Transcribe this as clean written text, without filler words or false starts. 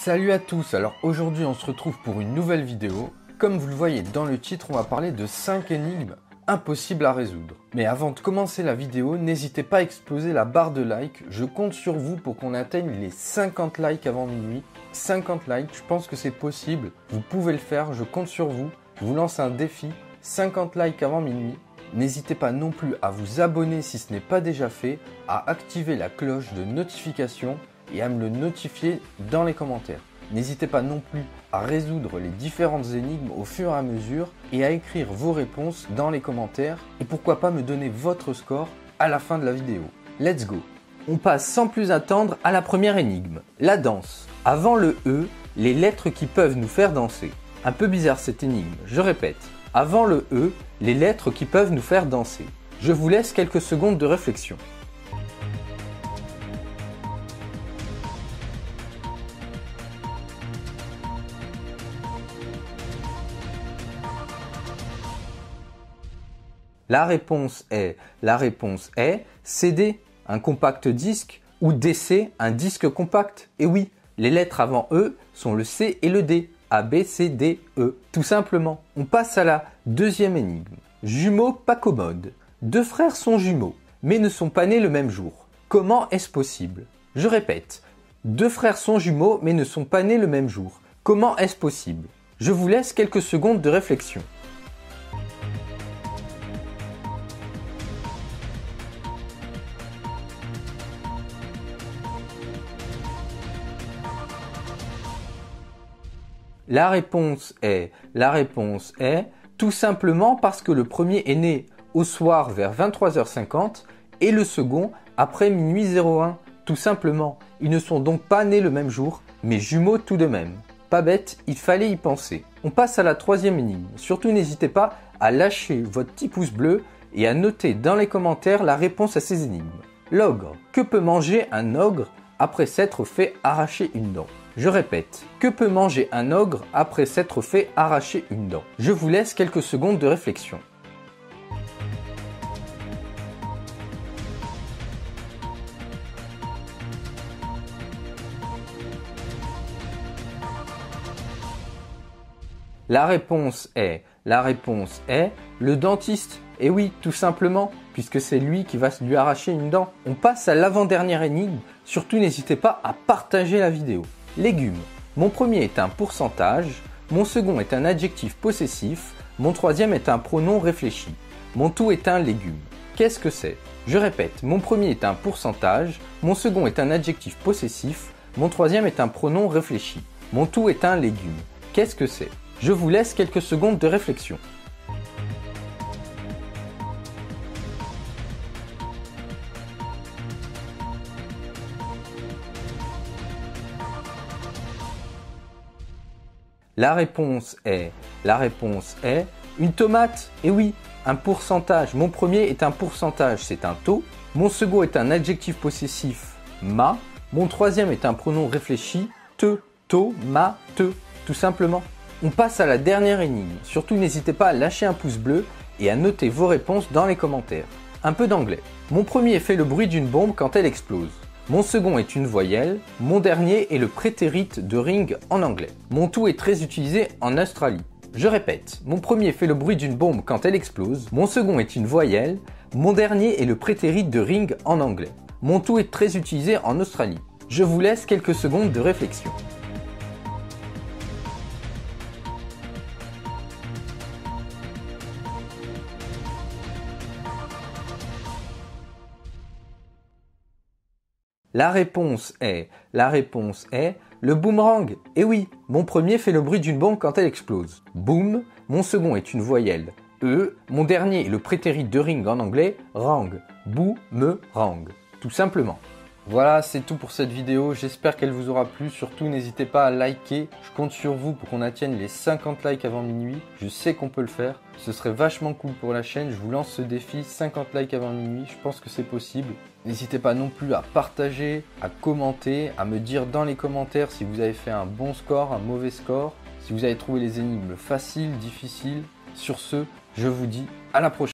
Salut à tous, alors aujourd'hui on se retrouve pour une nouvelle vidéo. Comme vous le voyez dans le titre, on va parler de 5 énigmes impossibles à résoudre. Mais avant de commencer la vidéo, n'hésitez pas à exploser la barre de like. Je compte sur vous pour qu'on atteigne les 50 likes avant minuit. 50 likes, je pense que c'est possible. Vous pouvez le faire, je compte sur vous. Je vous lance un défi, 50 likes avant minuit. N'hésitez pas non plus à vous abonner si ce n'est pas déjà fait, à activer la cloche de notification et à me le notifier dans les commentaires. N'hésitez pas non plus à résoudre les différentes énigmes au fur et à mesure et à écrire vos réponses dans les commentaires et pourquoi pas me donner votre score à la fin de la vidéo. Let's go! On passe sans plus attendre à la première énigme, la danse. Avant le E, les lettres qui peuvent nous faire danser. Un peu bizarre cette énigme, je répète. Avant le E, les lettres qui peuvent nous faire danser. Je vous laisse quelques secondes de réflexion. La réponse est CD, un compact disque, ou DC, un disque compact. Et oui, les lettres avant E sont le C et le D. A, B, C, D, E. Tout simplement. On passe à la deuxième énigme. Jumeaux pas commodes. Deux frères sont jumeaux, mais ne sont pas nés le même jour. Comment est-ce possible? Je répète. Deux frères sont jumeaux, mais ne sont pas nés le même jour. Comment est-ce possible? Je vous laisse quelques secondes de réflexion. La réponse est tout simplement parce que le premier est né au soir vers 23h50 et le second après minuit 01. Tout simplement, ils ne sont donc pas nés le même jour, mais jumeaux tout de même. Pas bête, il fallait y penser. On passe à la troisième énigme. Surtout n'hésitez pas à lâcher votre petit pouce bleu et à noter dans les commentaires la réponse à ces énigmes. L'ogre. Que peut manger un ogre après s'être fait arracher une dent? Je répète, que peut manger un ogre après s'être fait arracher une dent? Je vous laisse quelques secondes de réflexion. La réponse est le dentiste. Et oui, tout simplement, puisque c'est lui qui va lui arracher une dent. On passe à l'avant-dernière énigme. Surtout n'hésitez pas à partager la vidéo. Légumes. Mon premier est un pourcentage, mon second est un adjectif possessif, mon troisième est un pronom réfléchi. Mon tout est un légume. Qu'est-ce que c'est? Je répète, mon premier est un pourcentage, mon second est un adjectif possessif, mon troisième est un pronom réfléchi. Mon tout est un légume. Qu'est-ce que c'est? Je vous laisse quelques secondes de réflexion. La réponse est une tomate. Et oui, un pourcentage. Mon premier est un pourcentage, c'est un taux. Mon second est un adjectif possessif, ma. Mon troisième est un pronom réfléchi, te, to, ma, te, tout simplement. On passe à la dernière énigme. Surtout n'hésitez pas à lâcher un pouce bleu et à noter vos réponses dans les commentaires. Un peu d'anglais. Mon premier fait le bruit d'une bombe quand elle explose. Mon second est une voyelle, mon dernier est le prétérit de ring en anglais. Mon tout est très utilisé en Australie. Je répète, mon premier fait le bruit d'une bombe quand elle explose, mon second est une voyelle, mon dernier est le prétérit de ring en anglais. Mon tout est très utilisé en Australie. Je vous laisse quelques secondes de réflexion. La réponse est le boomerang. Et oui, mon premier fait le bruit d'une bombe quand elle explose. Boom, mon second est une voyelle. E, mon dernier est le prétérit de ring en anglais, rang. Boomerang. Tout simplement. Voilà, c'est tout pour cette vidéo. J'espère qu'elle vous aura plu. Surtout, n'hésitez pas à liker. Je compte sur vous pour qu'on atteigne les 50 likes avant minuit. Je sais qu'on peut le faire. Ce serait vachement cool pour la chaîne. Je vous lance ce défi, 50 likes avant minuit. Je pense que c'est possible. N'hésitez pas non plus à partager, à commenter, à me dire dans les commentaires si vous avez fait un bon score, un mauvais score, si vous avez trouvé les énigmes faciles, difficiles. Sur ce, je vous dis à la prochaine.